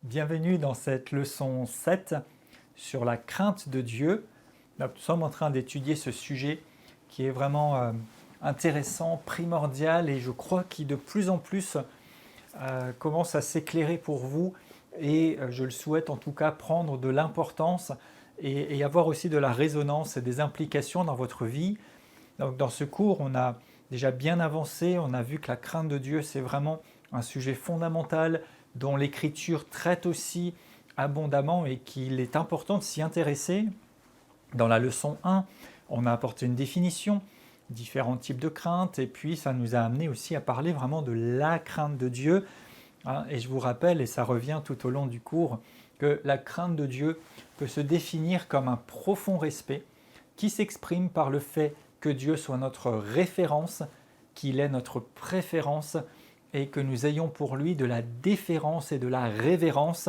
Bienvenue dans cette leçon 7 sur la crainte de Dieu. Nous sommes en train d'étudier ce sujet qui est vraiment intéressant, primordial et je crois qu'il de plus en plus commence à s'éclairer pour vous et je le souhaite en tout cas prendre de l'importance et avoir aussi de la résonance et des implications dans votre vie. Donc, dans ce cours, on a déjà bien avancé, on a vu que la crainte de Dieu c'est vraiment un sujet fondamental dont l'Écriture traite aussi abondamment et qu'il est important de s'y intéresser. Dans la leçon 1, on a apporté une définition, différents types de crainte, et puis ça nous a amené aussi à parler vraiment de la crainte de Dieu. Et je vous rappelle, et ça revient tout au long du cours, que la crainte de Dieu peut se définir comme un profond respect qui s'exprime par le fait que Dieu soit notre référence, qu'il est notre préférence, et que nous ayons pour lui de la déférence et de la révérence.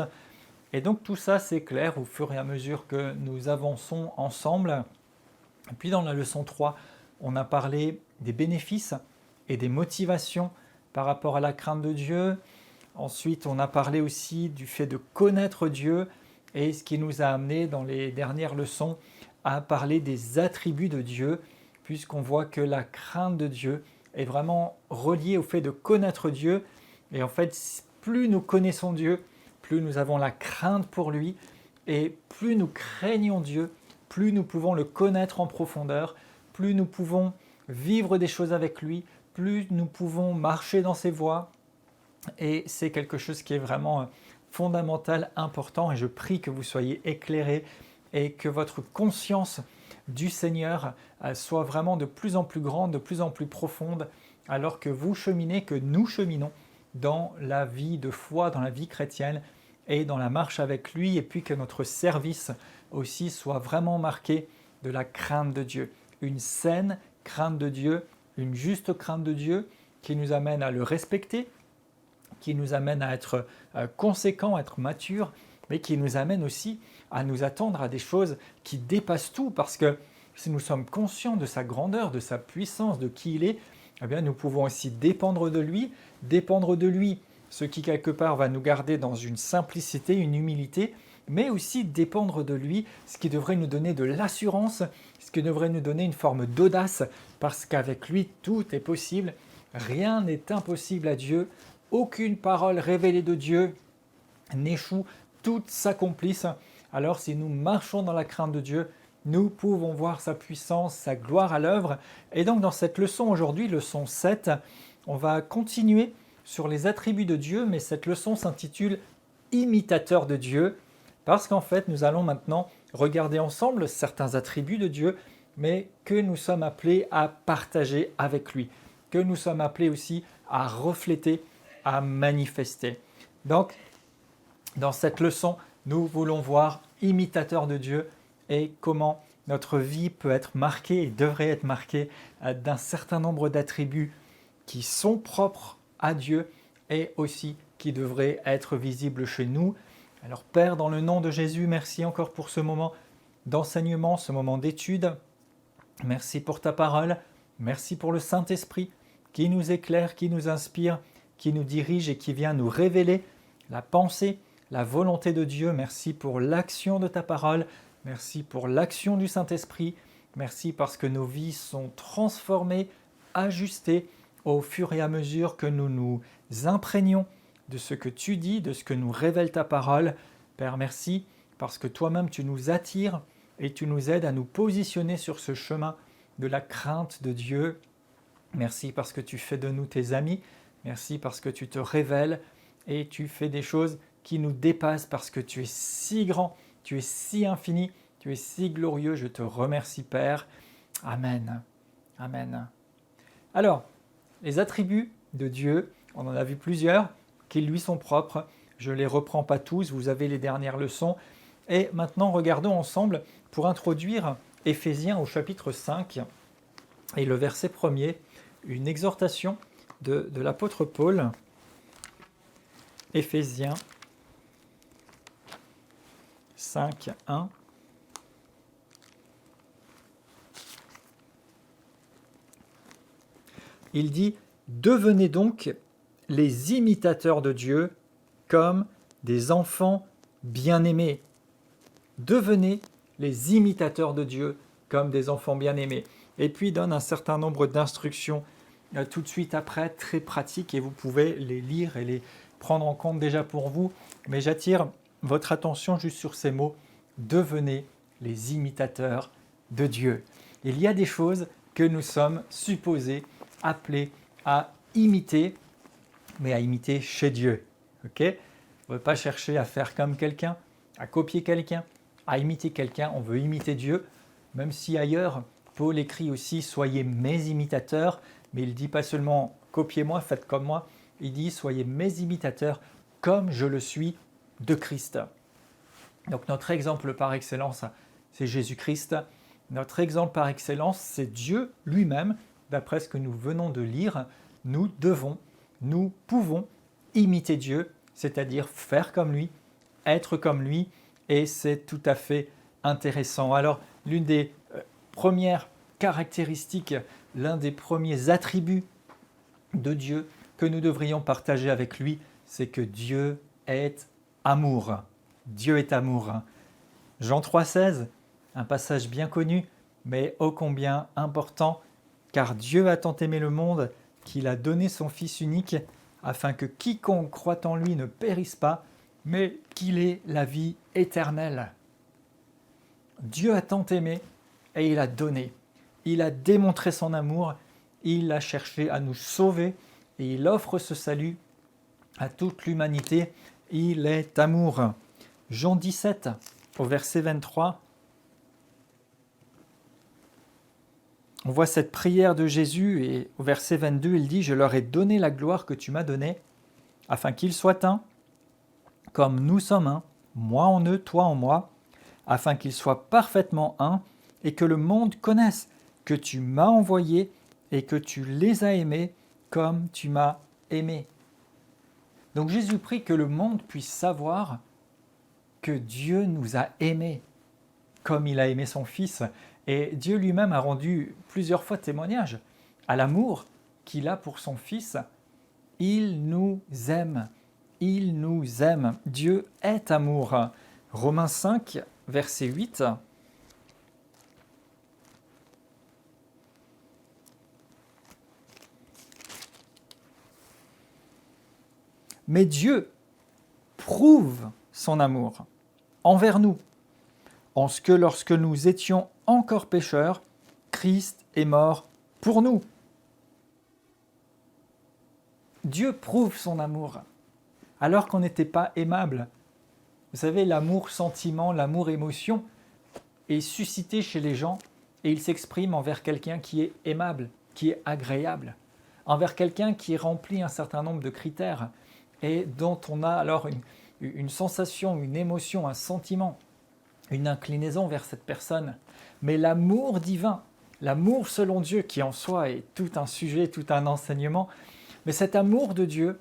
Et donc tout ça c'est clair au fur et à mesure que nous avançons ensemble. Et puis dans la leçon 3, on a parlé des bénéfices et des motivations par rapport à la crainte de Dieu. Ensuite, on a parlé aussi du fait de connaître Dieu et ce qui nous a amené dans les dernières leçons à parler des attributs de Dieu, puisqu'on voit que la crainte de Dieu est vraiment relié au fait de connaître Dieu. Et en fait, plus nous connaissons Dieu, plus nous avons la crainte pour lui, et plus nous craignons Dieu, plus nous pouvons le connaître en profondeur, plus nous pouvons vivre des choses avec lui, plus nous pouvons marcher dans ses voies. Et c'est quelque chose qui est vraiment fondamental, important, et je prie que vous soyez éclairés et que votre conscience du Seigneur soit vraiment de plus en plus grande, de plus en plus profonde, alors que vous cheminez, que nous cheminons dans la vie de foi, dans la vie chrétienne et dans la marche avec lui, et puis que notre service aussi soit vraiment marqué de la crainte de Dieu. Une saine crainte de Dieu, une juste crainte de Dieu qui nous amène à le respecter, qui nous amène à être conséquents, à être matures, mais qui nous amène aussi à nous attendre à des choses qui dépassent tout, parce que si nous sommes conscients de sa grandeur, de sa puissance, de qui il est, eh bien nous pouvons aussi dépendre de lui, ce qui quelque part va nous garder dans une simplicité, une humilité, mais aussi dépendre de lui, ce qui devrait nous donner de l'assurance, ce qui devrait nous donner une forme d'audace, parce qu'avec lui tout est possible, rien n'est impossible à Dieu, aucune parole révélée de Dieu n'échoue, toutes s'accomplissent. Alors si nous marchons dans la crainte de Dieu, nous pouvons voir sa puissance, sa gloire à l'œuvre. Et donc dans cette leçon aujourd'hui, leçon 7, on va continuer sur les attributs de Dieu, mais cette leçon s'intitule « Imitateur de Dieu », parce qu'en fait nous allons maintenant regarder ensemble certains attributs de Dieu, mais que nous sommes appelés à partager avec lui, que nous sommes appelés aussi à refléter, à manifester. Donc, dans cette leçon, nous voulons voir imitateur de Dieu et comment notre vie peut être marquée et devrait être marquée d'un certain nombre d'attributs qui sont propres à Dieu et aussi qui devraient être visibles chez nous. Alors Père, dans le nom de Jésus, merci encore pour ce moment d'enseignement, ce moment d'étude. Merci pour ta parole, merci pour le Saint-Esprit qui nous éclaire, qui nous inspire, qui nous dirige et qui vient nous révéler la pensée, la volonté de Dieu. Merci pour l'action de ta parole, merci pour l'action du Saint-Esprit, merci parce que nos vies sont transformées, ajustées au fur et à mesure que nous nous imprégnons de ce que tu dis, de ce que nous révèle ta parole. Père, merci parce que toi-même tu nous attires et tu nous aides à nous positionner sur ce chemin de la crainte de Dieu. Merci parce que tu fais de nous tes amis. Merci parce que tu te révèles et tu fais des choses qui nous dépassent parce que tu es si grand, tu es si infini, tu es si glorieux. Je te remercie Père. Amen. Amen. Alors, les attributs de Dieu, on en a vu plusieurs qui lui sont propres. Je ne les reprends pas tous, vous avez les dernières leçons. Et maintenant, regardons ensemble pour introduire Éphésiens au chapitre 5 et le verset 1er, une exhortation de l'apôtre Paul, Éphésiens 5, 1. Il dit « Devenez donc les imitateurs de Dieu comme des enfants bien-aimés. Devenez les imitateurs de Dieu comme des enfants bien-aimés. Et puis il donne un certain nombre d'instructions tout de suite après, très pratiques, et vous pouvez les lire et les prendre en compte déjà pour vous. Mais j'attire votre attention juste sur ces mots. Devenez les imitateurs de Dieu. Il y a des choses que nous sommes supposés, appelés à imiter, mais à imiter chez Dieu. Ok ? On ne veut pas chercher à faire comme quelqu'un, à copier quelqu'un, à imiter quelqu'un. On veut imiter Dieu, même si ailleurs, Paul écrit aussi « Soyez mes imitateurs », mais il ne dit pas seulement « Copiez-moi, faites comme moi », il dit « Soyez mes imitateurs comme je le suis de Christ ». Donc notre exemple par excellence, c'est Jésus-Christ. Notre exemple par excellence, c'est Dieu lui-même. D'après ce que nous venons de lire, nous pouvons imiter Dieu, c'est-à-dire faire comme lui, être comme lui, et c'est tout à fait intéressant. Alors, l'une des premières caractéristiques, l'un des premiers attributs de Dieu que nous devrions partager avec lui, c'est que Dieu est amour. Dieu est amour. Jean 3,16, un passage bien connu, mais ô combien important, car Dieu a tant aimé le monde qu'il a donné son Fils unique, afin que quiconque croit en lui ne périsse pas, mais qu'il ait la vie éternelle. Dieu a tant aimé et il a donné. Il a démontré son amour, il a cherché à nous sauver et il offre ce salut à toute l'humanité. Il est amour. Jean 17, au verset 23, on voit cette prière de Jésus et au verset 22, il dit « Je leur ai donné la gloire que tu m'as donnée, afin qu'ils soient un, comme nous sommes un, moi en eux, toi en moi, afin qu'ils soient parfaitement un, et que le monde connaisse que tu m'as envoyé et que tu les as aimés comme tu m'as aimé. » Donc Jésus prie que le monde puisse savoir que Dieu nous a aimés comme il a aimé son Fils. Et Dieu lui-même a rendu plusieurs fois témoignage à l'amour qu'il a pour son Fils. Il nous aime. Il nous aime. Dieu est amour. Romains 5, verset 8. Mais Dieu prouve son amour envers nous, en ce que lorsque nous étions encore pécheurs, Christ est mort pour nous. Dieu prouve son amour, alors qu'on n'était pas aimable. Vous savez, l'amour sentiment, l'amour émotion est suscité chez les gens et il s'exprime envers quelqu'un qui est aimable, qui est agréable, envers quelqu'un qui remplit un certain nombre de critères et dont on a alors une sensation, une émotion, un sentiment, une inclinaison vers cette personne. Mais l'amour divin, l'amour selon Dieu, qui en soi est tout un sujet, tout un enseignement, mais cet amour de Dieu,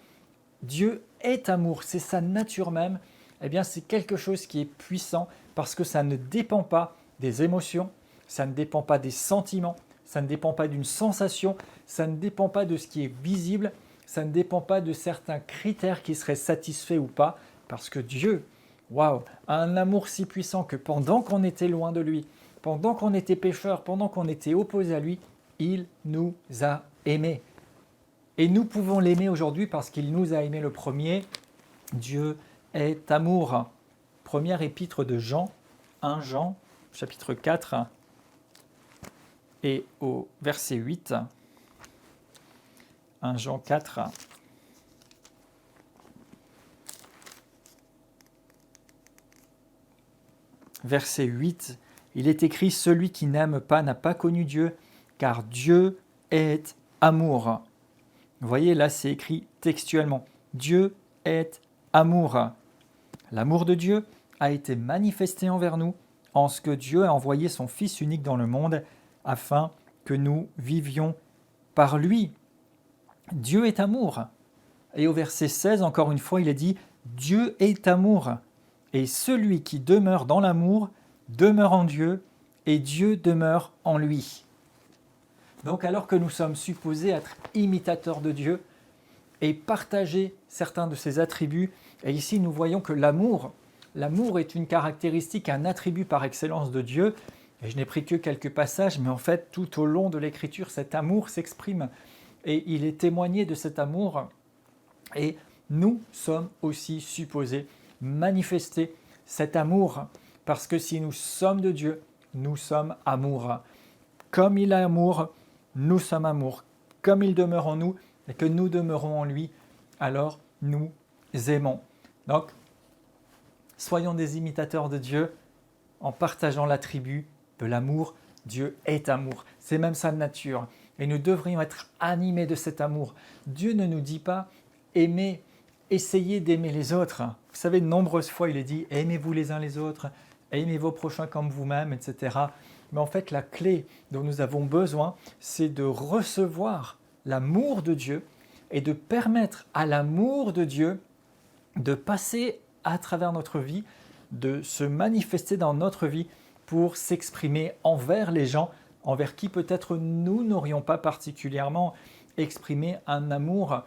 Dieu est amour, c'est sa nature même, eh bien c'est quelque chose qui est puissant parce que ça ne dépend pas des émotions, ça ne dépend pas des sentiments, ça ne dépend pas d'une sensation, ça ne dépend pas de ce qui est visible, ça ne dépend pas de certains critères qui seraient satisfaits ou pas, parce que Dieu, a un amour si puissant que pendant qu'on était loin de lui, pendant qu'on était pécheurs, pendant qu'on était opposés à lui, il nous a aimés. Et nous pouvons l'aimer aujourd'hui parce qu'il nous a aimés le premier. Dieu est amour. Première épître de Jean, 1 Jean, chapitre 4, et au verset 8. 1 Jean 4. Verset 8, il est écrit « Celui qui n'aime pas n'a pas connu Dieu, car Dieu est amour. » Vous voyez, là c'est écrit textuellement « Dieu est amour. » L'amour de Dieu a été manifesté envers nous en ce que Dieu a envoyé son Fils unique dans le monde afin que nous vivions par lui. Dieu est amour. Et au verset 16, encore une fois, il est dit « Dieu est amour. Et celui qui demeure dans l'amour demeure en Dieu et Dieu demeure en lui. » Donc alors que nous sommes supposés être imitateurs de Dieu et partager certains de ses attributs, Et ici, nous voyons que l'amour est une caractéristique, un attribut par excellence de Dieu. Et je n'ai pris que quelques passages, mais en fait, tout au long de l'Écriture, cet amour s'exprime. Et il est témoigné de cet amour. Et nous sommes aussi supposés manifester cet amour. Parce que si nous sommes de Dieu, nous sommes amour. Comme il est amour, nous sommes amour. Comme il demeure en nous et que nous demeurons en lui, alors nous aimons. Donc, soyons des imitateurs de Dieu en partageant l'attribut de l'amour. Dieu est amour. C'est même sa nature. Et nous devrions être animés de cet amour. Dieu ne nous dit pas aimez, essayez d'aimer les autres. Vous savez, de nombreuses fois, il est dit aimez-vous les uns les autres, aimez vos prochains comme vous-même, etc. Mais en fait, la clé dont nous avons besoin, c'est de recevoir l'amour de Dieu et de permettre à l'amour de Dieu de passer à travers notre vie, de se manifester dans notre vie pour s'exprimer envers les gens, envers qui peut-être nous n'aurions pas particulièrement exprimé un amour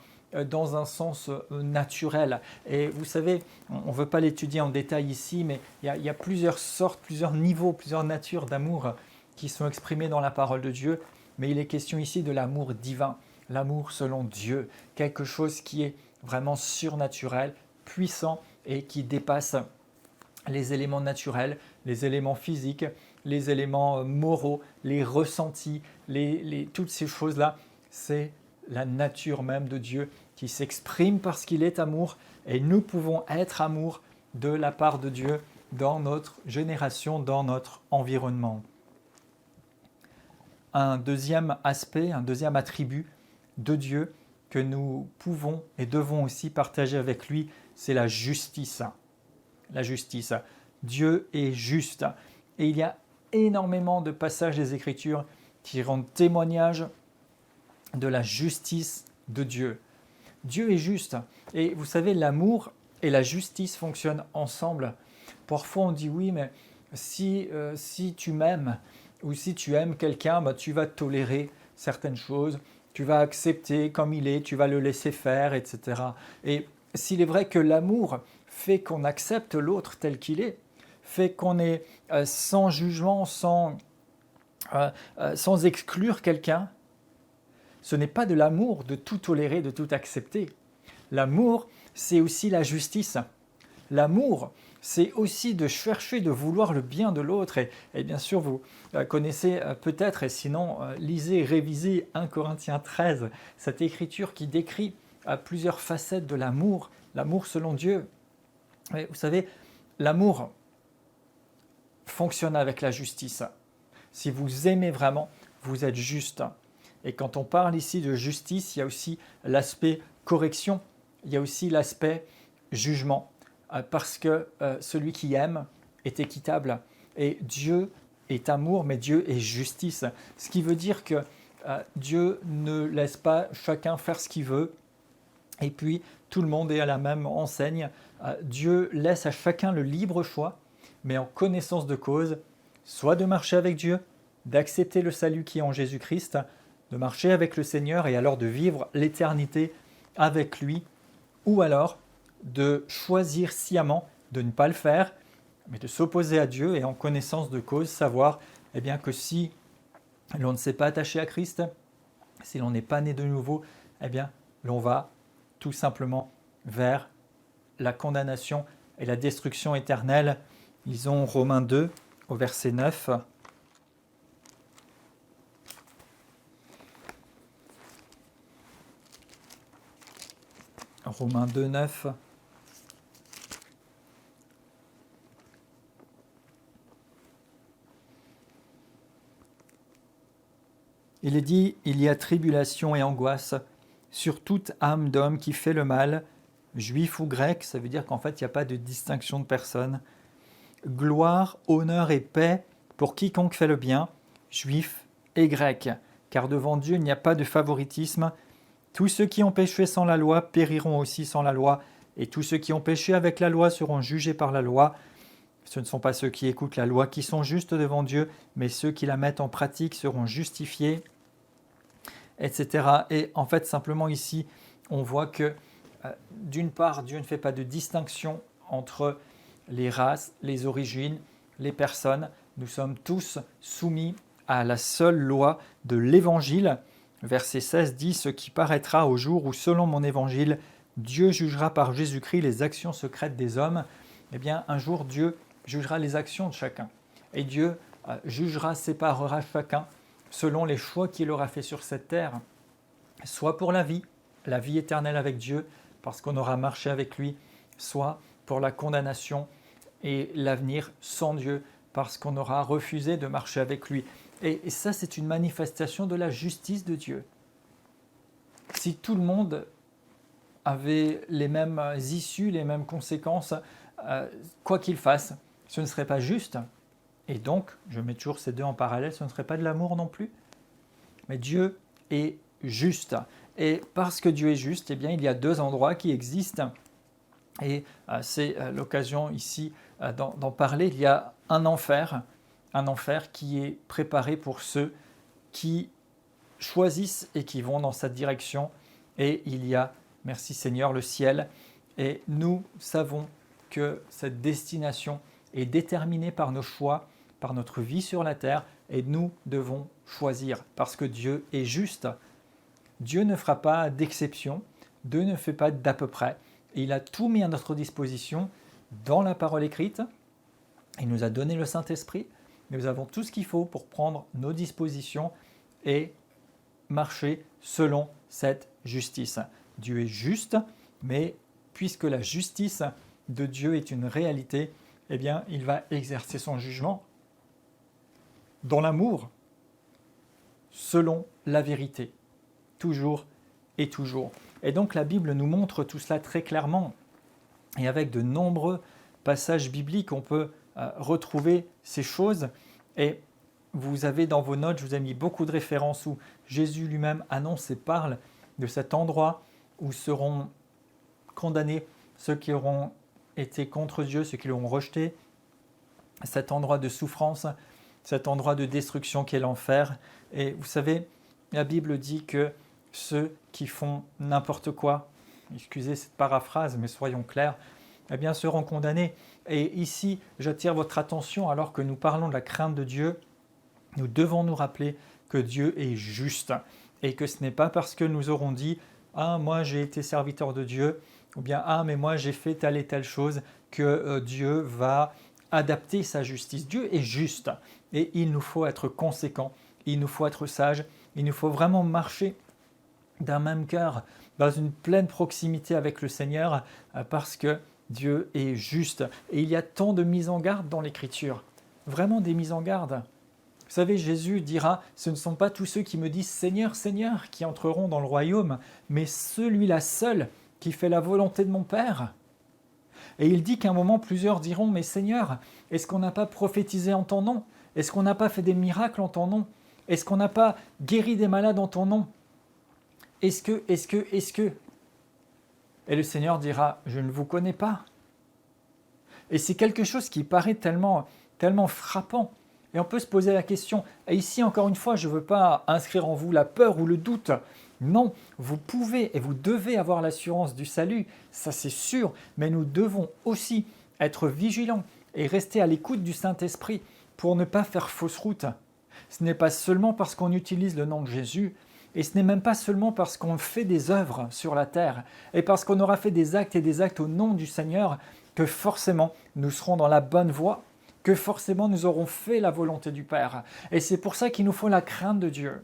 dans un sens naturel. Et vous savez, on ne veut pas l'étudier en détail ici, mais il y a plusieurs sortes, plusieurs niveaux, plusieurs natures d'amour qui sont exprimées dans la parole de Dieu. Mais il est question ici de l'amour divin, l'amour selon Dieu, quelque chose qui est vraiment surnaturel, puissant et qui dépasse les éléments naturels, les éléments physiques, les éléments moraux, les ressentis, toutes ces choses-là. C'est la nature même de Dieu qui s'exprime parce qu'il est amour et nous pouvons être amour de la part de Dieu dans notre génération, dans notre environnement. Un deuxième aspect, un deuxième attribut de Dieu que nous pouvons et devons aussi partager avec lui, c'est la justice. La justice. Dieu est juste. Et il y a énormément de passages des Écritures qui rendent témoignage de la justice de Dieu. Dieu est juste. Et vous savez, l'amour et la justice fonctionnent ensemble. Parfois on dit oui, mais si tu m'aimes ou si tu aimes quelqu'un, tu vas tolérer certaines choses, tu vas accepter comme il est, tu vas le laisser faire, etc. Et s'il est vrai que l'amour fait qu'on accepte l'autre tel qu'il est, fait qu'on est sans jugement, sans exclure quelqu'un, ce n'est pas de l'amour de tout tolérer, de tout accepter. L'amour, c'est aussi la justice. L'amour, c'est aussi de chercher, de vouloir le bien de l'autre. Et bien sûr, vous connaissez peut-être, et sinon, lisez, révisez 1 Corinthiens 13, cette écriture qui décrit plusieurs facettes de l'amour, l'amour selon Dieu. Et vous savez, l'amour fonctionne avec la justice. Si vous aimez vraiment, vous êtes juste. Et quand on parle ici de justice, il y a aussi l'aspect correction, il y a aussi l'aspect jugement. Parce que celui qui aime est équitable. Et Dieu est amour, mais Dieu est justice. Ce qui veut dire que Dieu ne laisse pas chacun faire ce qu'il veut. Et puis, tout le monde est à la même enseigne. Dieu laisse à chacun le libre choix, mais en connaissance de cause, soit de marcher avec Dieu, d'accepter le salut qui est en Jésus-Christ, de marcher avec le Seigneur et alors de vivre l'éternité avec lui, ou alors de choisir sciemment de ne pas le faire, mais de s'opposer à Dieu et en connaissance de cause, savoir bien, que si l'on ne s'est pas attaché à Christ, si l'on n'est pas né de nouveau, bien, l'on va tout simplement vers la condamnation et la destruction éternelle. Lisons Romains 2 au verset 9. Romains 2, 9. Il est dit, il y a tribulation et angoisse sur toute âme d'homme qui fait le mal, juif ou grec, ça veut dire qu'en fait il n'y a pas de distinction de personne. Gloire, honneur et paix pour quiconque fait le bien, juif et grec, car devant Dieu il n'y a pas de favoritisme. Tous ceux qui ont péché sans la loi périront aussi sans la loi, et tous ceux qui ont péché avec la loi seront jugés par la loi. Ce ne sont pas ceux qui écoutent la loi qui sont justes devant Dieu, mais ceux qui la mettent en pratique seront justifiés, etc. Et en fait, simplement ici, on voit que d'une part, Dieu ne fait pas de distinction entre les races, les origines, les personnes. Nous sommes tous soumis à la seule loi de l'Évangile. Verset 16 dit « Ce qui paraîtra au jour où, selon mon Évangile, Dieu jugera par Jésus-Christ les actions secrètes des hommes. » Eh bien, un jour, Dieu jugera les actions de chacun. Et Dieu jugera, séparera chacun selon les choix qu'il aura fait sur cette terre, soit pour la vie éternelle avec Dieu, parce qu'on aura marché avec lui, soit pour la condamnation et l'avenir sans Dieu, parce qu'on aura refusé de marcher avec lui. Et ça, c'est une manifestation de la justice de Dieu. Si tout le monde avait les mêmes issues, les mêmes conséquences, quoi qu'il fasse, ce ne serait pas juste. Et donc, je mets toujours ces deux en parallèle, ce ne serait pas de l'amour non plus. Mais Dieu est juste. Et parce que Dieu est juste, eh bien, il y a deux endroits qui existent. Et c'est l'occasion ici d'en parler. Il y a un enfer qui est préparé pour ceux qui choisissent et qui vont dans cette direction. Et il y a, merci Seigneur, le ciel. Et nous savons que cette destination est déterminée par nos choix, par notre vie sur la terre, et nous devons choisir parce que Dieu est juste. Dieu ne fera pas d'exception, Dieu ne fait pas d'à peu près. Et il a tout mis à notre disposition dans la parole écrite. Il nous a donné le Saint-Esprit. Nous avons tout ce qu'il faut pour prendre nos dispositions et marcher selon cette justice. Dieu est juste, mais puisque la justice de Dieu est une réalité, eh bien, il va exercer son jugement dans l'amour, selon la vérité, toujours et toujours. Et donc la Bible nous montre tout cela très clairement. Et avec de nombreux passages bibliques, on peut retrouver ces choses. Et vous avez dans vos notes, je vous ai mis beaucoup de références où Jésus lui-même annonce et parle de cet endroit où seront condamnés ceux qui auront été contre Dieu, ceux qui l'auront rejeté, cet endroit de souffrance, cet endroit de destruction qu'est l'enfer. Et vous savez, la Bible dit que ceux qui font n'importe quoi, excusez cette paraphrase, mais soyons clairs, eh bien seront condamnés. Et ici, j'attire votre attention, alors que nous parlons de la crainte de Dieu, nous devons nous rappeler que Dieu est juste et que ce n'est pas parce que nous aurons dit « Ah, moi j'ai été serviteur de Dieu » ou bien « Ah, mais moi j'ai fait telle et telle chose » que Dieu va adapter sa justice. Dieu est juste et il nous faut être conséquents, il nous faut être sages, il nous faut vraiment marcher d'un même cœur, dans une pleine proximité avec le Seigneur, parce que Dieu est juste. Et il y a tant de mises en garde dans l'Écriture, vraiment des mises en garde. Vous savez, Jésus dira, ce ne sont pas tous ceux qui me disent « Seigneur, Seigneur » qui entreront dans le royaume, mais celui-là seul qui fait la volonté de mon Père. Et il dit qu'à un moment, plusieurs diront « Mais Seigneur, est-ce qu'on n'a pas prophétisé en ton nom? Est-ce qu'on n'a pas fait des miracles en ton nom? Est-ce qu'on n'a pas guéri des malades en ton nom? Est-ce que ?» Et le Seigneur dira « Je ne vous connais pas. » Et c'est quelque chose qui paraît tellement frappant. Et on peut se poser la question, et ici encore une fois, je ne veux pas inscrire en vous la peur ou le doute. Non, vous pouvez et vous devez avoir l'assurance du salut, ça c'est sûr, mais nous devons aussi être vigilants et rester à l'écoute du Saint-Esprit pour ne pas faire fausse route. Ce n'est pas seulement parce qu'on utilise le nom de Jésus, et ce n'est même pas seulement parce qu'on fait des œuvres sur la terre, et parce qu'on aura fait des actes au nom du Seigneur, que forcément nous serons dans la bonne voie, que forcément nous aurons fait la volonté du Père. Et c'est pour ça qu'il nous faut la crainte de Dieu.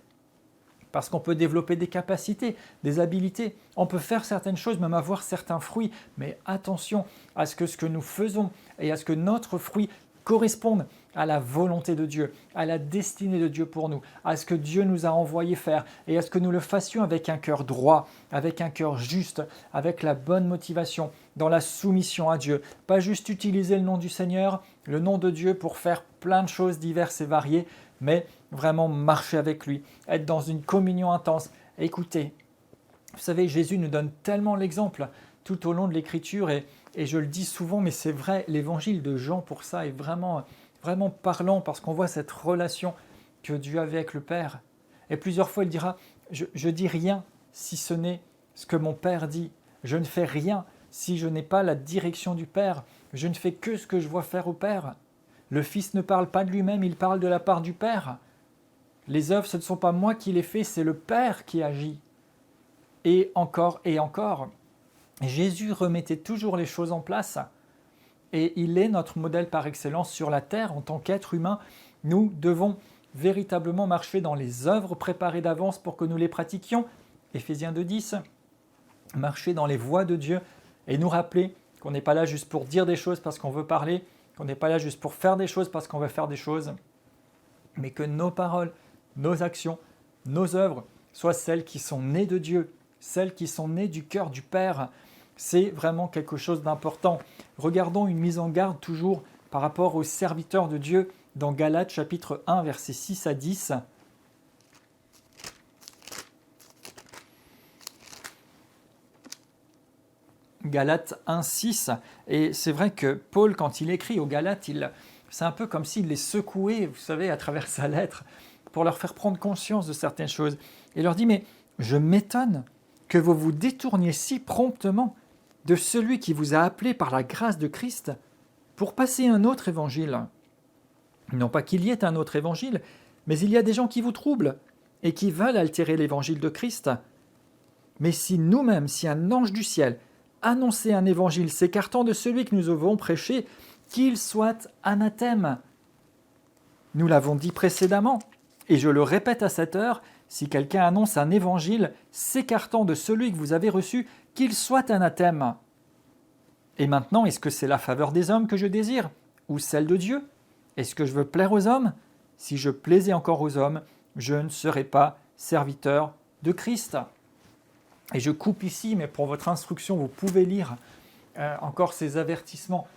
Parce qu'on peut développer des capacités, des habilités, on peut faire certaines choses, même avoir certains fruits, mais attention à ce que nous faisons et à ce que notre fruit corresponde à la volonté de Dieu, à la destinée de Dieu pour nous, à ce que Dieu nous a envoyé faire et à ce que nous le fassions avec un cœur droit, avec un cœur juste, avec la bonne motivation, dans la soumission à Dieu. Pas juste utiliser le nom du Seigneur, le nom de Dieu pour faire plein de choses diverses et variées, mais vraiment marcher avec lui, être dans une communion intense. Écoutez, vous savez, Jésus nous donne tellement l'exemple tout au long de l'Écriture et je le dis souvent, mais c'est vrai, l'évangile de Jean pour ça est vraiment parlant parce qu'on voit cette relation que Dieu avait avec le Père. Et plusieurs fois, il dira, je dis rien si ce n'est ce que mon Père dit. Je ne fais rien si je n'ai pas la direction du Père. Je ne fais que ce que je vois faire au Père. Le Fils ne parle pas de lui-même, il parle de la part du Père. Les œuvres, ce ne sont pas moi qui les fais, c'est le Père qui agit. Et encore et encore. Jésus remettait toujours les choses en place. Et il est notre modèle par excellence sur la terre en tant qu'être humain. Nous devons véritablement marcher dans les œuvres préparées d'avance pour que nous les pratiquions. Éphésiens 2,10. Marcher dans les voies de Dieu et nous rappeler qu'on n'est pas là juste pour dire des choses parce qu'on veut parler, qu'on n'est pas là juste pour faire des choses parce qu'on veut faire des choses, mais que nos paroles, nos actions, nos œuvres soient celles qui sont nées de Dieu, celles qui sont nées du cœur du Père. C'est vraiment quelque chose d'important. Regardons une mise en garde toujours par rapport aux serviteurs de Dieu dans Galates chapitre 1, versets 6 à 10. Galates 1, 6. Et c'est vrai que Paul, quand il écrit aux Galates, c'est un peu comme s'il les secouait, vous savez, à travers sa lettre, pour leur faire prendre conscience de certaines choses. Et leur dit, mais je m'étonne que vous vous détourniez si promptement de celui qui vous a appelé par la grâce de Christ pour passer un autre évangile. Non pas qu'il y ait un autre évangile, mais il y a des gens qui vous troublent et qui veulent altérer l'évangile de Christ. Mais si nous-mêmes, si un ange du ciel annonçait un évangile s'écartant de celui que nous avons prêché, qu'il soit anathème. Nous l'avons dit précédemment, et je le répète à cette heure, si quelqu'un annonce un évangile s'écartant de celui que vous avez reçu, qu'il soit anathème. Et maintenant, est-ce que c'est la faveur des hommes que je désire, ou celle de Dieu? Est-ce que je veux plaire aux hommes? Si je plaisais encore aux hommes, je ne serais pas serviteur de Christ. Et je coupe ici, mais pour votre instruction, vous pouvez lire encore ces avertissements.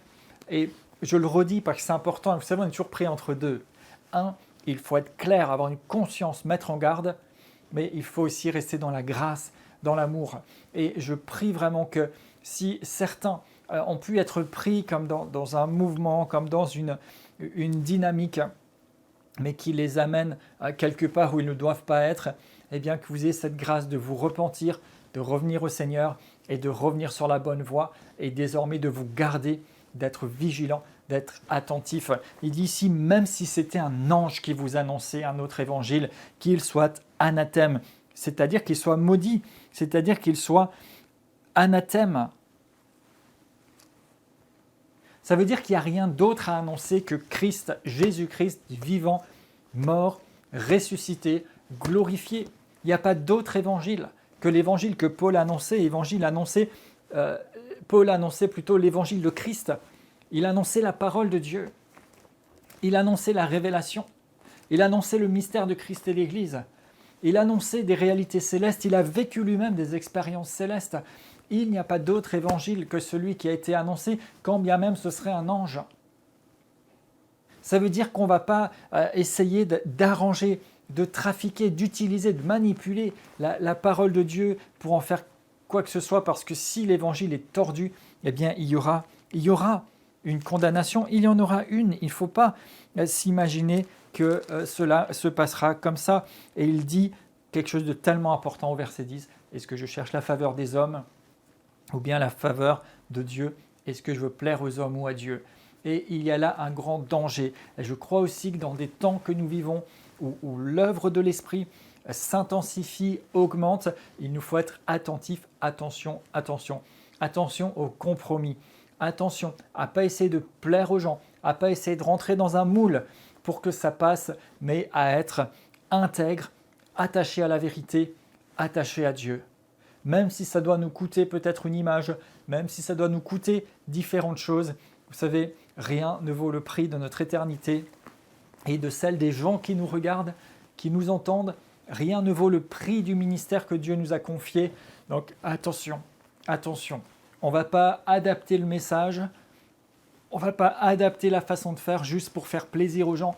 Et je le redis parce que c'est important. Vous savez, on est toujours pris entre deux. Un, il faut être clair, avoir une conscience, mettre en garde, mais il faut aussi rester dans la grâce, dans l'amour. Et je prie vraiment que si certains ont pu être pris comme dans un mouvement, comme dans une dynamique, mais qui les amène à quelque part où ils ne doivent pas être, eh bien que vous ayez cette grâce de vous repentir, de revenir au Seigneur et de revenir sur la bonne voie et désormais de vous garder, d'être vigilant, d'être attentif. Il dit ici, même si c'était un ange qui vous annonçait un autre évangile, qu'il soit anathème, c'est-à-dire qu'il soit maudit, c'est-à-dire qu'il soit anathème. Ça veut dire qu'il n'y a rien d'autre à annoncer que Christ, Jésus-Christ, vivant, mort, ressuscité, glorifié. Il n'y a pas d'autre évangile que l'évangile que Paul annonçait. Paul annonçait plutôt l'évangile de Christ. Il annonçait la parole de Dieu. Il annonçait la révélation. Il annonçait le mystère de Christ et l'Église. Il annonçait des réalités célestes. Il a vécu lui-même des expériences célestes. Il n'y a pas d'autre évangile que celui qui a été annoncé, quand bien même ce serait un ange. Ça veut dire qu'on ne va pas essayer d'arranger, de trafiquer, d'utiliser, de manipuler la parole de Dieu pour en faire quoi que ce soit, parce que si l'évangile est tordu, eh bien il y aura une condamnation, il y en aura une. Il ne faut pas s'imaginer que cela se passera comme ça. Et il dit quelque chose de tellement important au verset 10. Est-ce que je cherche la faveur des hommes ou bien la faveur de Dieu? Est-ce que je veux plaire aux hommes ou à Dieu? Et il y a là un grand danger. Et je crois aussi que dans des temps que nous vivons, où l'œuvre de l'Esprit s'intensifie, augmente, il nous faut être attentifs. Attention au compromis. Attention à ne pas essayer de plaire aux gens, à ne pas essayer de rentrer dans un moule pour que ça passe, mais à être intègre, attaché à la vérité, attaché à Dieu. Même si ça doit nous coûter peut-être une image, même si ça doit nous coûter différentes choses, vous savez, rien ne vaut le prix de notre éternité et de celle des gens qui nous regardent, qui nous entendent. Rien ne vaut le prix du ministère que Dieu nous a confié. Donc attention. On ne va pas adapter le message, on ne va pas adapter la façon de faire juste pour faire plaisir aux gens,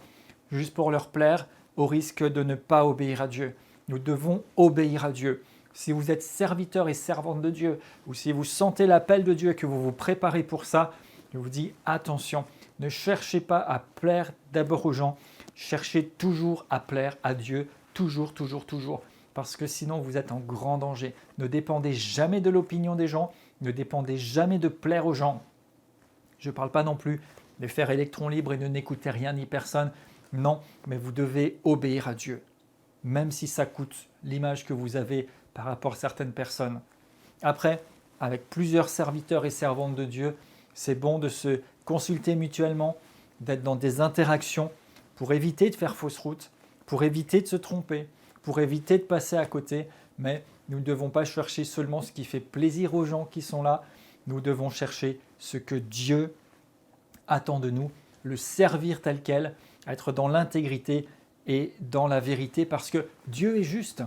juste pour leur plaire, au risque de ne pas obéir à Dieu. Nous devons obéir à Dieu. Si vous êtes serviteur et servante de Dieu, ou si vous sentez l'appel de Dieu et que vous vous préparez pour ça, je vous dis attention, ne cherchez pas à plaire d'abord aux gens, cherchez toujours à plaire à Dieu, toujours. parce que sinon vous êtes en grand danger. Ne dépendez jamais de l'opinion des gens, ne dépendez jamais de plaire aux gens. Je ne parle pas non plus de faire électron libre et de n'écouter rien ni personne. Non, mais vous devez obéir à Dieu, même si ça coûte l'image que vous avez par rapport à certaines personnes. Après, avec plusieurs serviteurs et servantes de Dieu, c'est bon de se consulter mutuellement, d'être dans des interactions pour éviter de faire fausse route, pour éviter de se tromper, pour éviter de passer à côté. Mais nous ne devons pas chercher seulement ce qui fait plaisir aux gens qui sont là. Nous devons chercher ce que Dieu attend de nous, le servir tel quel, être dans l'intégrité et dans la vérité, parce que Dieu est juste.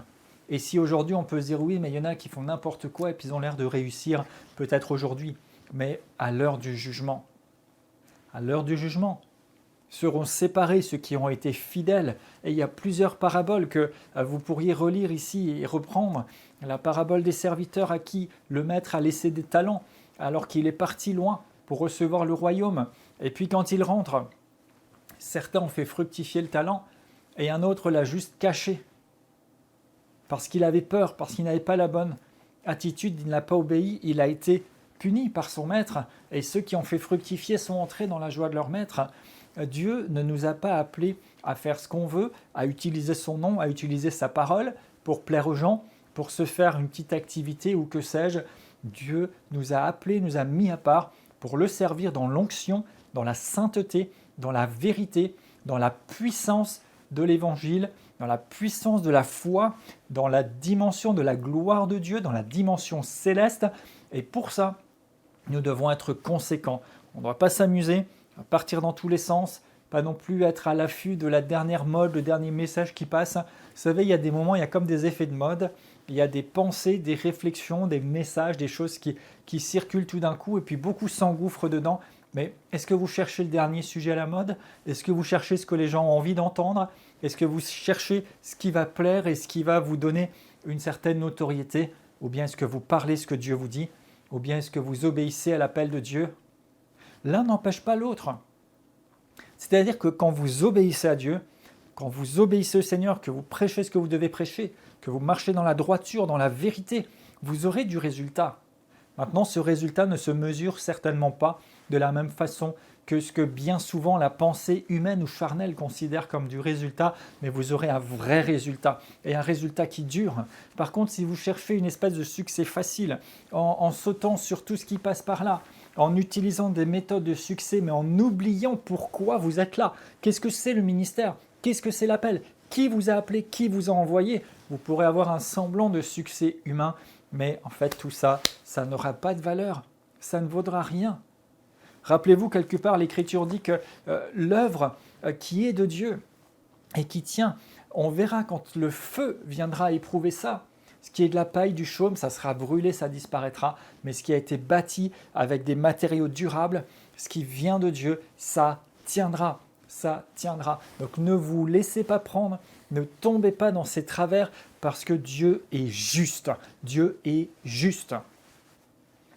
Et si aujourd'hui on peut se dire oui, mais il y en a qui font n'importe quoi et puis ils ont l'air de réussir, peut-être aujourd'hui, mais à l'heure du jugement, seront séparés ceux qui ont été fidèles. Et il y a plusieurs paraboles que vous pourriez relire ici et reprendre. La parabole des serviteurs à qui le maître a laissé des talents alors qu'il est parti loin pour recevoir le royaume. Et puis quand il rentre, certains ont fait fructifier le talent et un autre l'a juste caché. Parce qu'il avait peur, parce qu'il n'avait pas la bonne attitude, il n'a pas obéi, il a été puni par son maître. Et ceux qui ont fait fructifier sont entrés dans la joie de leur maître. Dieu ne nous a pas appelés à faire ce qu'on veut, à utiliser son nom, à utiliser sa parole pour plaire aux gens, pour se faire une petite activité ou que sais-je. Dieu nous a appelés, nous a mis à part pour le servir dans l'onction, dans la sainteté, dans la vérité, dans la puissance de l'évangile, dans la puissance de la foi, dans la dimension de la gloire de Dieu, dans la dimension céleste. Et pour ça, nous devons être conséquents. On ne doit pas s'amuser, à partir dans tous les sens, pas non plus être à l'affût de la dernière mode, le dernier message qui passe. Vous savez, il y a des moments, il y a comme des effets de mode, il y a des pensées, des réflexions, des messages, des choses qui circulent tout d'un coup et puis beaucoup s'engouffrent dedans. Mais est-ce que vous cherchez le dernier sujet à la mode? Est-ce que vous cherchez ce que les gens ont envie d'entendre? Est-ce que vous cherchez ce qui va plaire et ce qui va vous donner une certaine notoriété? Ou bien est-ce que vous parlez ce que Dieu vous dit? Ou bien est-ce que vous obéissez à l'appel de Dieu? L'un n'empêche pas l'autre. C'est-à-dire que quand vous obéissez à Dieu, quand vous obéissez au Seigneur, que vous prêchez ce que vous devez prêcher, que vous marchez dans la droiture, dans la vérité, vous aurez du résultat. Maintenant, ce résultat ne se mesure certainement pas de la même façon que ce que bien souvent la pensée humaine ou charnelle considère comme du résultat, mais vous aurez un vrai résultat et un résultat qui dure. Par contre, si vous cherchez une espèce de succès facile, en sautant sur tout ce qui passe par là, en utilisant des méthodes de succès, mais en oubliant pourquoi vous êtes là, qu'est-ce que c'est le ministère, qu'est-ce que c'est l'appel, qui vous a appelé, qui vous a envoyé, vous pourrez avoir un semblant de succès humain, mais en fait tout ça, ça n'aura pas de valeur, ça ne vaudra rien. Rappelez-vous, quelque part, l'Écriture dit que l'œuvre qui est de Dieu et qui tient, on verra quand le feu viendra éprouver ça. Ce qui est de la paille, du chaume, ça sera brûlé, ça disparaîtra. Mais ce qui a été bâti avec des matériaux durables, ce qui vient de Dieu, ça tiendra. Ça tiendra. Donc ne vous laissez pas prendre, ne tombez pas dans ces travers parce que Dieu est juste. Dieu est juste.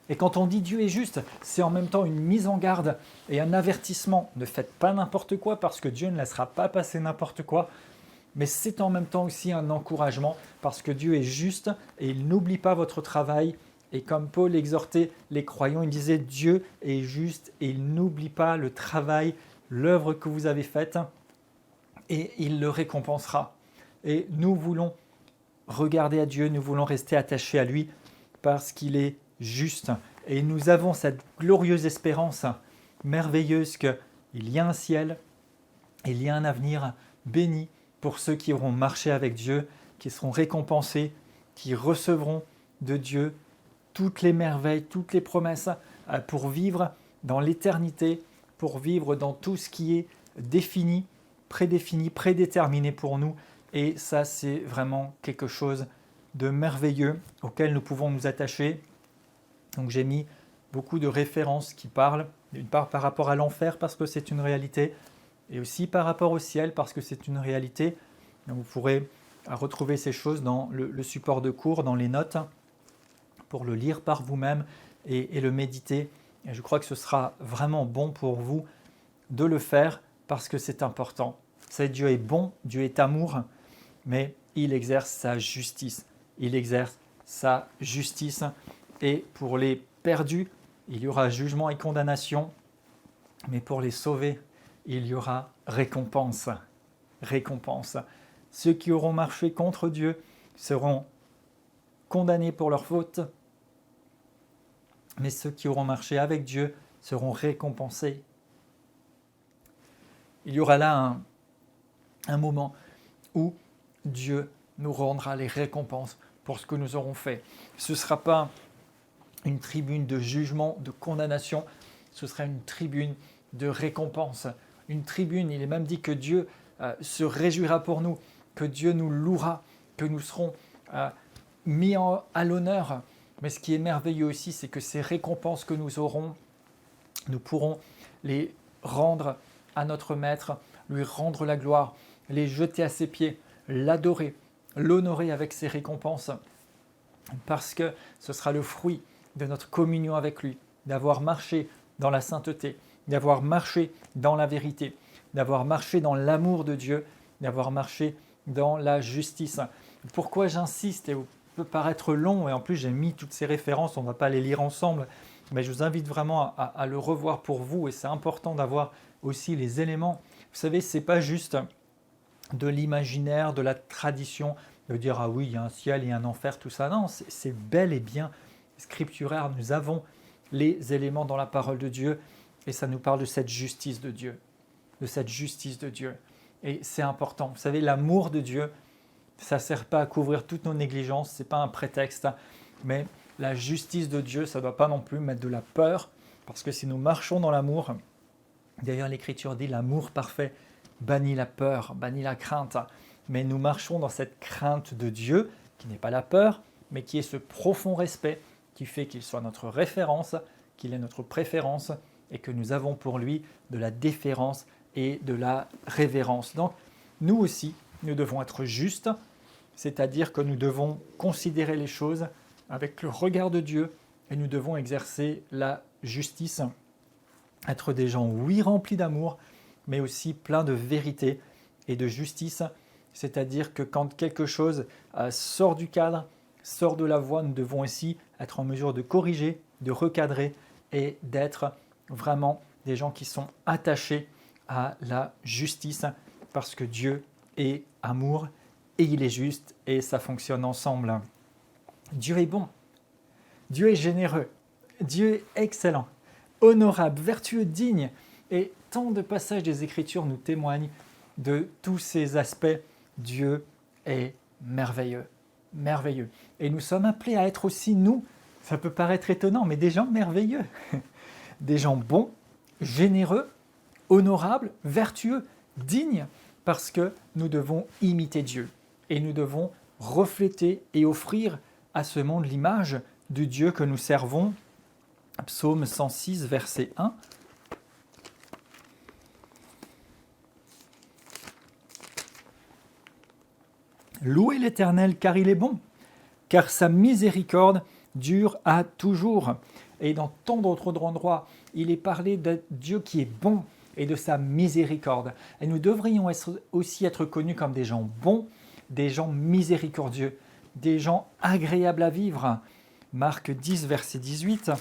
Et quand on dit Dieu est juste, c'est en même temps une mise en garde et un avertissement. Ne faites pas n'importe quoi parce que Dieu ne laissera pas passer n'importe quoi. Mais c'est en même temps aussi un encouragement parce que Dieu est juste et il n'oublie pas votre travail. Et comme Paul exhortait les croyants, il disait Dieu est juste et il n'oublie pas le travail, l'œuvre que vous avez faite et il le récompensera. Et nous voulons regarder à Dieu, nous voulons rester attachés à lui parce qu'il est juste. Et nous avons cette glorieuse espérance merveilleuse qu'il y a un ciel, il y a un avenir béni pour ceux qui auront marché avec Dieu, qui seront récompensés, qui recevront de Dieu toutes les merveilles, toutes les promesses pour vivre dans l'éternité, pour vivre dans tout ce qui est défini, prédéterminé pour nous. Et ça, c'est vraiment quelque chose de merveilleux auquel nous pouvons nous attacher. Donc j'ai mis beaucoup de références qui parlent, d'une part par rapport à l'enfer parce que c'est une réalité, et aussi par rapport au ciel parce que c'est une réalité. Donc vous pourrez retrouver ces choses dans le support de cours, dans les notes, pour le lire par vous-même et le méditer. Et je crois que ce sera vraiment bon pour vous de le faire parce que c'est important. Vous savez, Dieu est bon, Dieu est amour, mais il exerce sa justice. Il exerce sa justice. Et pour les perdus, il y aura jugement et condamnation. Mais pour les sauvés, il y aura récompense. Récompense. Ceux qui auront marché contre Dieu seront condamnés pour leurs fautes. Mais ceux qui auront marché avec Dieu seront récompensés. Il y aura là un moment où Dieu nous rendra les récompenses pour ce que nous aurons fait. Ce ne sera pas une tribune de jugement, de condamnation, ce sera une tribune de récompense. Une tribune, il est même dit que Dieu se réjouira pour nous, que Dieu nous louera, que nous serons mis à l'honneur. Mais ce qui est merveilleux aussi, c'est que ces récompenses que nous aurons, nous pourrons les rendre à notre Maître, lui rendre la gloire, les jeter à ses pieds, l'adorer, l'honorer avec ses récompenses, parce que ce sera le fruit de notre communion avec lui, d'avoir marché dans la sainteté, d'avoir marché dans la vérité, d'avoir marché dans l'amour de Dieu, d'avoir marché dans la justice. Pourquoi j'insiste, et ça peut paraître long, et en plus j'ai mis toutes ces références, on ne va pas les lire ensemble, mais je vous invite vraiment à le revoir pour vous, et c'est important d'avoir aussi les éléments. Vous savez, ce n'est pas juste de l'imaginaire, de la tradition, de dire « ah oui, il y a un ciel, il y a un enfer », tout ça. Non, c'est bel et bien scripturaire. Nous avons les éléments dans la parole de Dieu, et ça nous parle de cette justice de Dieu, de cette justice de Dieu. Et c'est important. Vous savez, l'amour de Dieu, ça ne sert pas à couvrir toutes nos négligences, ce n'est pas un prétexte, mais la justice de Dieu, ça ne doit pas non plus mettre de la peur, parce que si nous marchons dans l'amour, d'ailleurs l'Écriture dit l'amour parfait bannit la peur, bannit la crainte, mais nous marchons dans cette crainte de Dieu, qui n'est pas la peur, mais qui est ce profond respect, qui fait qu'il soit notre référence, qu'il est notre préférence, et que nous avons pour lui de la déférence et de la révérence. Donc, nous aussi, nous devons être justes, c'est-à-dire que nous devons considérer les choses avec le regard de Dieu et nous devons exercer la justice, être des gens, oui, remplis d'amour, mais aussi pleins de vérité et de justice, c'est-à-dire que quand quelque chose sort du cadre, sort de la voie, nous devons aussi être en mesure de corriger, de recadrer et d'être vraiment des gens qui sont attachés à la justice parce que Dieu est amour et il est juste et ça fonctionne ensemble. Dieu est bon, Dieu est généreux, Dieu est excellent, honorable, vertueux, digne et tant de passages des Écritures nous témoignent de tous ces aspects. Dieu est merveilleux, merveilleux. Et nous sommes appelés à être aussi nous, ça peut paraître étonnant, mais des gens merveilleux, des gens bons, généreux, honorables, vertueux, dignes, parce que nous devons imiter Dieu et nous devons refléter et offrir à ce monde l'image du Dieu que nous servons. Psaume 106, verset 1. Louez l'Éternel car il est bon, car sa miséricorde dure à toujours. Et dans tant d'autres endroits, il est parlé de Dieu qui est bon et de sa miséricorde. Et nous devrions aussi être connus comme des gens bons, des gens miséricordieux, des gens agréables à vivre. Marc 10, verset 18.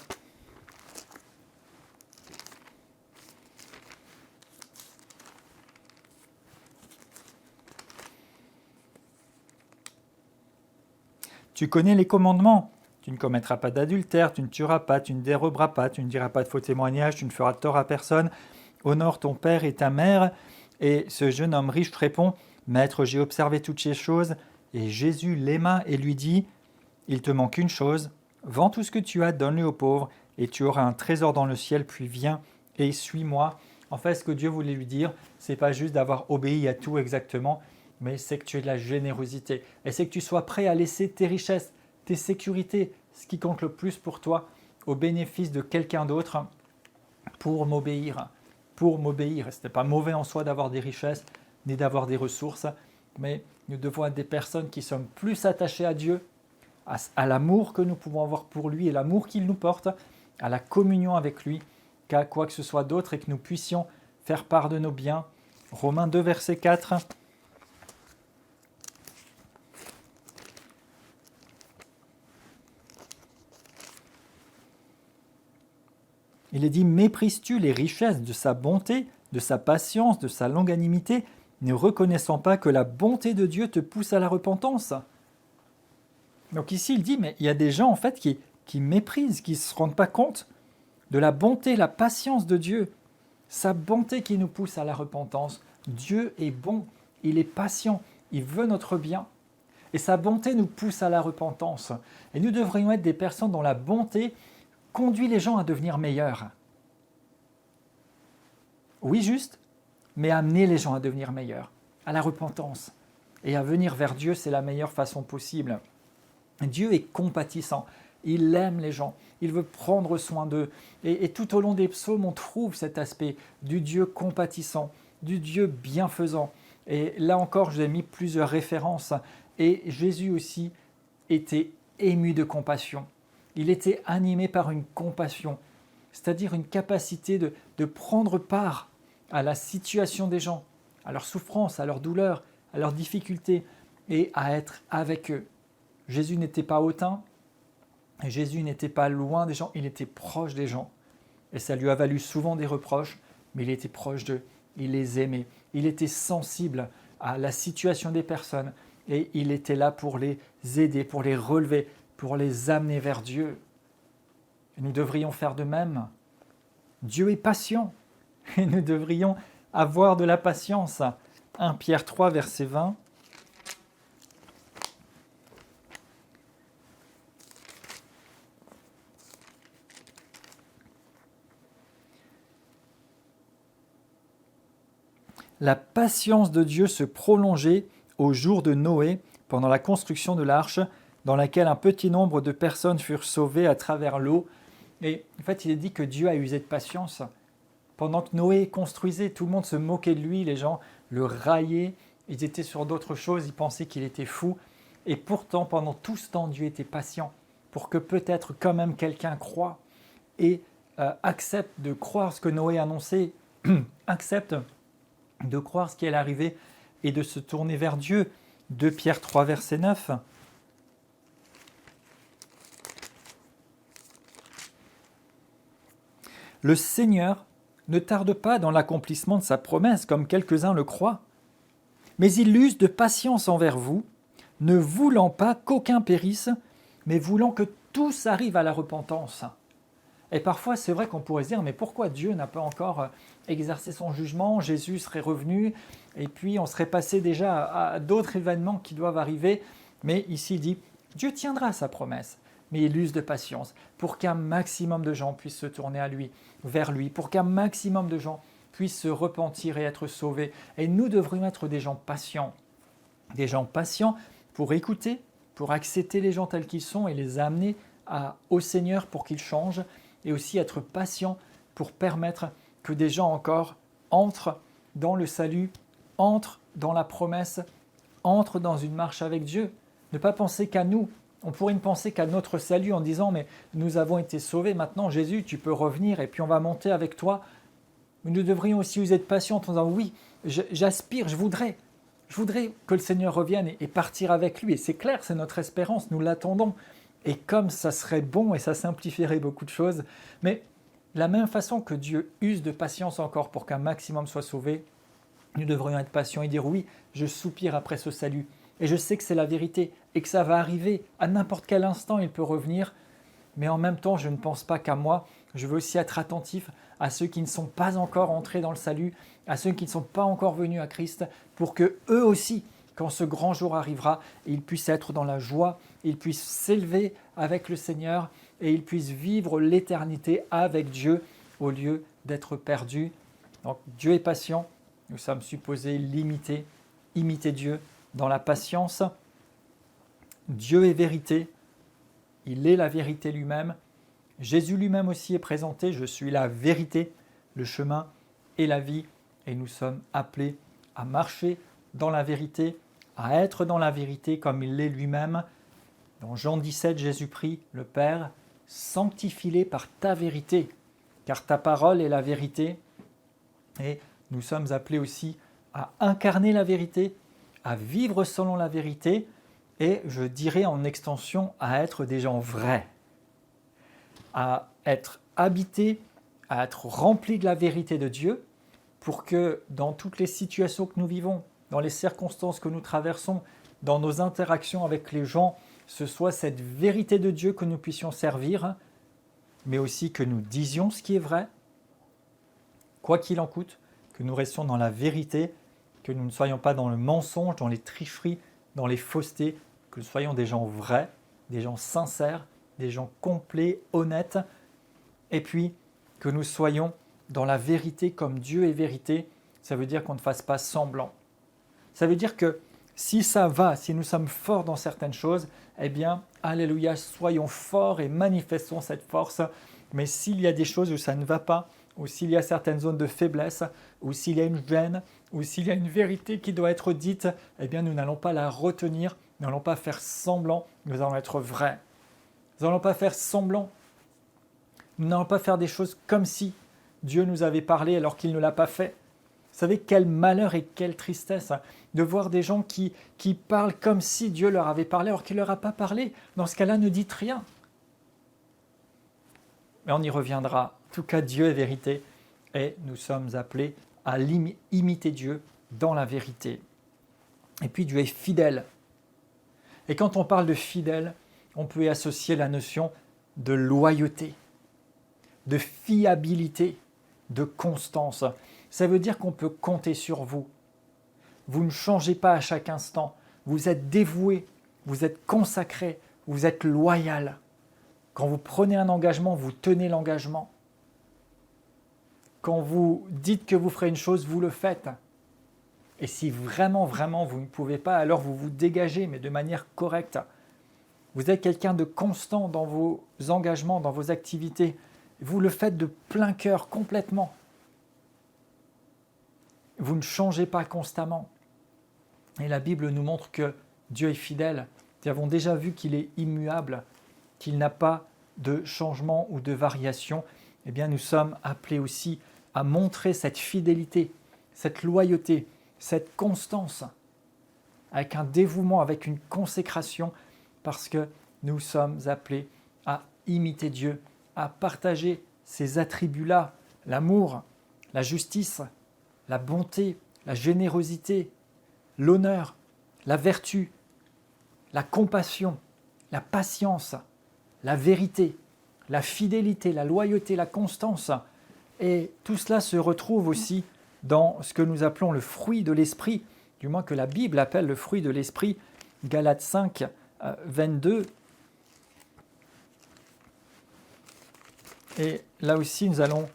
Tu connais les commandements. Tu ne commettras pas d'adultère, tu ne tueras pas, tu ne déroberas pas, tu ne diras pas de faux témoignages, tu ne feras tort à personne. Honore ton père et ta mère. Et ce jeune homme riche répond, « Maître, j'ai observé toutes ces choses. » Et Jésus l'aima et lui dit, « Il te manque une chose. Vends tout ce que tu as, donne-le aux pauvres, et tu auras un trésor dans le ciel, puis viens et suis-moi. » En fait, ce que Dieu voulait lui dire, ce n'est pas juste d'avoir obéi à tout exactement, mais c'est que tu aies de la générosité. Et c'est que tu sois prêt à laisser tes richesses, tes sécurités, ce qui compte le plus pour toi, au bénéfice de quelqu'un d'autre, pour m'obéir. Pour m'obéir. Ce n'est pas mauvais en soi d'avoir des richesses, ni d'avoir des ressources, mais nous devons être des personnes qui sommes plus attachées à Dieu, à l'amour que nous pouvons avoir pour lui et l'amour qu'il nous porte, à la communion avec lui, qu'à quoi que ce soit d'autre et que nous puissions faire part de nos biens. Romains 2, verset 4. Il est dit, méprises-tu les richesses de sa bonté, de sa patience, de sa longanimité, ne reconnaissant pas que la bonté de Dieu te pousse à la repentance? Donc ici, il dit, mais il y a des gens en fait qui méprisent, qui ne se rendent pas compte de la bonté, la patience de Dieu, sa bonté qui nous pousse à la repentance. Dieu est bon, il est patient, il veut notre bien. Et sa bonté nous pousse à la repentance. Et nous devrions être des personnes dont la bonté conduit les gens à devenir meilleurs. Oui, juste, mais amener les gens à devenir meilleurs, à la repentance. Et à venir vers Dieu, c'est la meilleure façon possible. Dieu est compatissant, il aime les gens, il veut prendre soin d'eux. Et tout au long des psaumes, on trouve cet aspect du Dieu compatissant, du Dieu bienfaisant. Et là encore, j'ai mis plusieurs références. Et Jésus aussi était ému de compassion. Il était animé par une compassion, c'est-à-dire une capacité de prendre part à la situation des gens, à leur souffrance, à leur douleur, à leurs difficultés, et à être avec eux. Jésus n'était pas hautain, Jésus n'était pas loin des gens, il était proche des gens. Et ça lui a valu souvent des reproches, mais il était proche d'eux, il les aimait, il était sensible à la situation des personnes, et il était là pour les aider, pour les relever, pour les amener vers Dieu. Et nous devrions faire de même. Dieu est patient, et nous devrions avoir de la patience. 1 Pierre 3, verset 20. La patience de Dieu se prolongeait au jour de Noé, pendant la construction de l'arche, dans laquelle un petit nombre de personnes furent sauvées à travers l'eau. Et en fait, il est dit que Dieu a usé de patience. Pendant que Noé construisait, tout le monde se moquait de lui, les gens le raillaient, ils étaient sur d'autres choses, ils pensaient qu'il était fou. Et pourtant, pendant tout ce temps, Dieu était patient pour que peut-être quand même quelqu'un croie et accepte de croire ce que Noé annonçait, accepte de croire ce qui allait arriver et de se tourner vers Dieu. 2 Pierre 3, verset 9. Le Seigneur ne tarde pas dans l'accomplissement de sa promesse, comme quelques-uns le croient, mais il use de patience envers vous, ne voulant pas qu'aucun périsse, mais voulant que tous arrivent à la repentance. Et parfois, c'est vrai qu'on pourrait se dire, mais pourquoi Dieu n'a pas encore exercé son jugement? Jésus serait revenu, et puis on serait passé déjà à d'autres événements qui doivent arriver. Mais ici, il dit, Dieu tiendra sa promesse, mais il use de patience pour qu'un maximum de gens puissent se tourner à lui, vers lui, pour qu'un maximum de gens puissent se repentir et être sauvés. Et nous devrions être des gens patients pour écouter, pour accepter les gens tels qu'ils sont et les amener au Seigneur pour qu'ils changent, et aussi être patients pour permettre que des gens encore entrent dans le salut, entrent dans la promesse, entrent dans une marche avec Dieu. Ne pas penser qu'à nous. On pourrait ne penser qu'à notre salut en disant « mais nous avons été sauvés, maintenant Jésus, tu peux revenir et puis on va monter avec toi ». Mais nous devrions aussi user de patience en disant « oui, j'aspire, je voudrais que le Seigneur revienne et partir avec lui ». Et c'est clair, c'est notre espérance, nous l'attendons. Et comme ça serait bon et ça simplifierait beaucoup de choses, mais de la même façon que Dieu use de patience encore pour qu'un maximum soit sauvé, nous devrions être patients et dire oui, je soupire après ce salut. Et je sais que c'est la vérité et que ça va arriver. À n'importe quel instant, il peut revenir. Mais en même temps, je ne pense pas qu'à moi. Je veux aussi être attentif à ceux qui ne sont pas encore entrés dans le salut, à ceux qui ne sont pas encore venus à Christ, pour que eux aussi, quand ce grand jour arrivera, ils puissent être dans la joie, ils puissent s'élever avec le Seigneur et ils puissent vivre l'éternité avec Dieu au lieu d'être perdus. Donc Dieu est patient, nous sommes supposés l'imiter, imiter Dieu dans la patience. Dieu est vérité, il est la vérité lui-même. Jésus lui-même aussi est présenté, je suis la vérité, le chemin et la vie. Et nous sommes appelés à marcher dans la vérité, à être dans la vérité comme il l'est lui-même. Dans Jean 17, Jésus prie le Père, sanctifie-les par ta vérité, car ta parole est la vérité. Et nous sommes appelés aussi à incarner la vérité, à vivre selon la vérité, et je dirais en extension à être des gens vrais, à être habités à être remplis de la vérité de Dieu pour que dans toutes les situations que nous vivons, dans les circonstances que nous traversons, dans nos interactions avec les gens, ce soit cette vérité de Dieu que nous puissions servir, mais aussi que nous disions ce qui est vrai, quoi qu'il en coûte, que nous restions dans la vérité, que nous ne soyons pas dans le mensonge, dans les tricheries, dans les faussetés, que nous soyons des gens vrais, des gens sincères, des gens complets, honnêtes, et puis que nous soyons dans la vérité comme Dieu est vérité. Ça veut dire qu'on ne fasse pas semblant. Ça veut dire que si ça va, si nous sommes forts dans certaines choses, eh bien, alléluia, soyons forts et manifestons cette force. Mais s'il y a des choses où ça ne va pas, ou s'il y a certaines zones de faiblesse, ou s'il y a une gêne, ou s'il y a une vérité qui doit être dite, eh bien, nous n'allons pas la retenir, nous n'allons pas faire semblant, nous allons être vrais. Nous n'allons pas faire semblant. Nous n'allons pas faire des choses comme si Dieu nous avait parlé alors qu'il ne l'a pas fait. Vous savez quel malheur et quelle tristesse de voir des gens qui parlent comme si Dieu leur avait parlé alors qu'il ne leur a pas parlé. Dans ce cas-là, ne dites rien. Mais on y reviendra. En tout cas, Dieu est vérité et nous sommes appelés à imiter Dieu dans la vérité. Et puis Dieu est fidèle. Et quand on parle de fidèle, on peut y associer la notion de loyauté, de fiabilité, de constance. Ça veut dire qu'on peut compter sur vous. Vous ne changez pas à chaque instant. Vous êtes dévoué, vous êtes consacré, vous êtes loyal. Quand vous prenez un engagement, vous tenez l'engagement. Quand vous dites que vous ferez une chose, vous le faites. Et si vraiment, vraiment, vous ne pouvez pas, alors vous vous dégagez, mais de manière correcte. Vous êtes quelqu'un de constant dans vos engagements, dans vos activités. Vous le faites de plein cœur, complètement. Vous ne changez pas constamment. Et la Bible nous montre que Dieu est fidèle. Nous avons déjà vu qu'il est immuable, qu'il n'a pas de changement ou de variation. Eh bien, nous sommes appelés aussi à montrer cette fidélité, cette loyauté, cette constance, avec un dévouement, avec une consécration, parce que nous sommes appelés à imiter Dieu, à partager ces attributs-là, l'amour, la justice, la bonté, la générosité, l'honneur, la vertu, la compassion, la patience, la vérité, la fidélité, la loyauté, la constance. Et tout cela se retrouve aussi dans ce que nous appelons le fruit de l'esprit, du moins que la Bible appelle le fruit de l'esprit, Galates 5, 22. Et là aussi, nous allons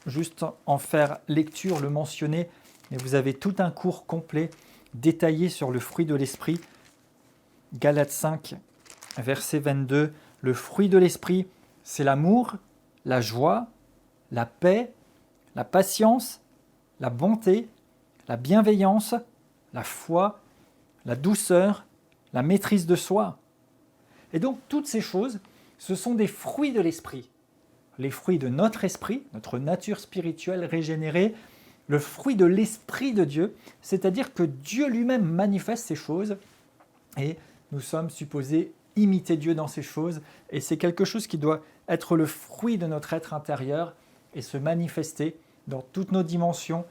juste en faire lecture, le mentionner, mais vous avez tout un cours complet détaillé sur le fruit de l'esprit. Galates 5, verset 22. Le fruit de l'esprit, c'est l'amour, la joie, la paix, la patience, la bonté, la bienveillance, la foi, la douceur, la maîtrise de soi. Et donc, toutes ces choses, ce sont des fruits de l'esprit. Les fruits de notre esprit, notre nature spirituelle régénérée, le fruit de l'esprit de Dieu, c'est-à-dire que Dieu lui-même manifeste ces choses et nous sommes supposés imiter Dieu dans ces choses et c'est quelque chose qui doit être le fruit de notre être intérieur et se manifester dans toutes nos dimensions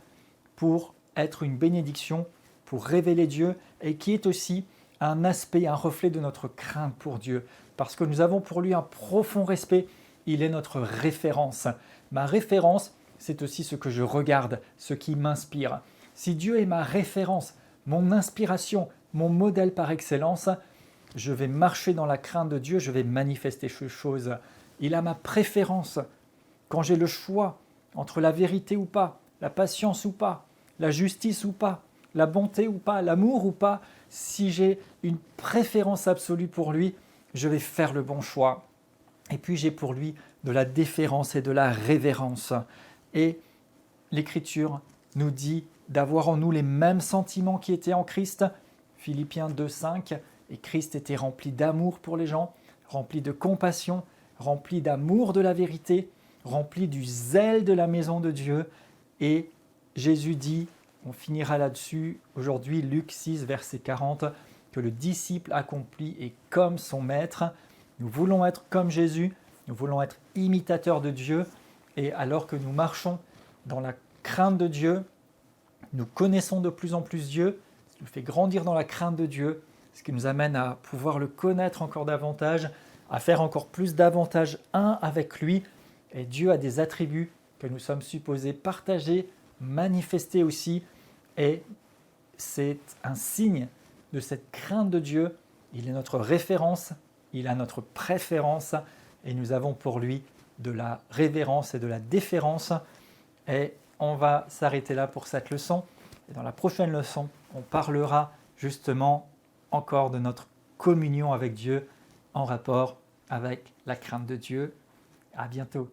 pour être une bénédiction, pour révéler Dieu et qui est aussi un aspect, un reflet de notre crainte pour Dieu parce que nous avons pour lui un profond respect. Il est notre référence. Ma référence, c'est aussi ce que je regarde, ce qui m'inspire. Si Dieu est ma référence, mon inspiration, mon modèle par excellence, je vais marcher dans la crainte de Dieu, je vais manifester ces choses. Il a ma préférence. Quand j'ai le choix entre la vérité ou pas, la patience ou pas, la justice ou pas, la bonté ou pas, l'amour ou pas, si j'ai une préférence absolue pour lui, je vais faire le bon choix. Et puis j'ai pour lui de la déférence et de la révérence. Et l'Écriture nous dit d'avoir en nous les mêmes sentiments qui étaient en Christ. Philippiens 2,5. Et Christ était rempli d'amour pour les gens, rempli de compassion, rempli d'amour de la vérité, rempli du zèle de la maison de Dieu. Et Jésus dit, on finira là-dessus aujourd'hui, Luc 6, verset 40, que le disciple accompli est comme son maître. Nous voulons être comme Jésus, nous voulons être imitateurs de Dieu Et alors que nous marchons dans la crainte de Dieu, nous connaissons de plus en plus Dieu, ce qui nous fait grandir dans la crainte de Dieu, ce qui nous amène à pouvoir le connaître encore davantage, à faire encore plus davantage un avec lui. Et Dieu a des attributs que nous sommes supposés partager, manifester aussi. Et c'est un signe de cette crainte de Dieu. Il est notre référence, il a notre préférence et nous avons pour lui de la révérence et de la déférence. Et on va s'arrêter là pour cette leçon. Et dans la prochaine leçon, on parlera justement encore de notre communion avec Dieu en rapport avec la crainte de Dieu. À bientôt.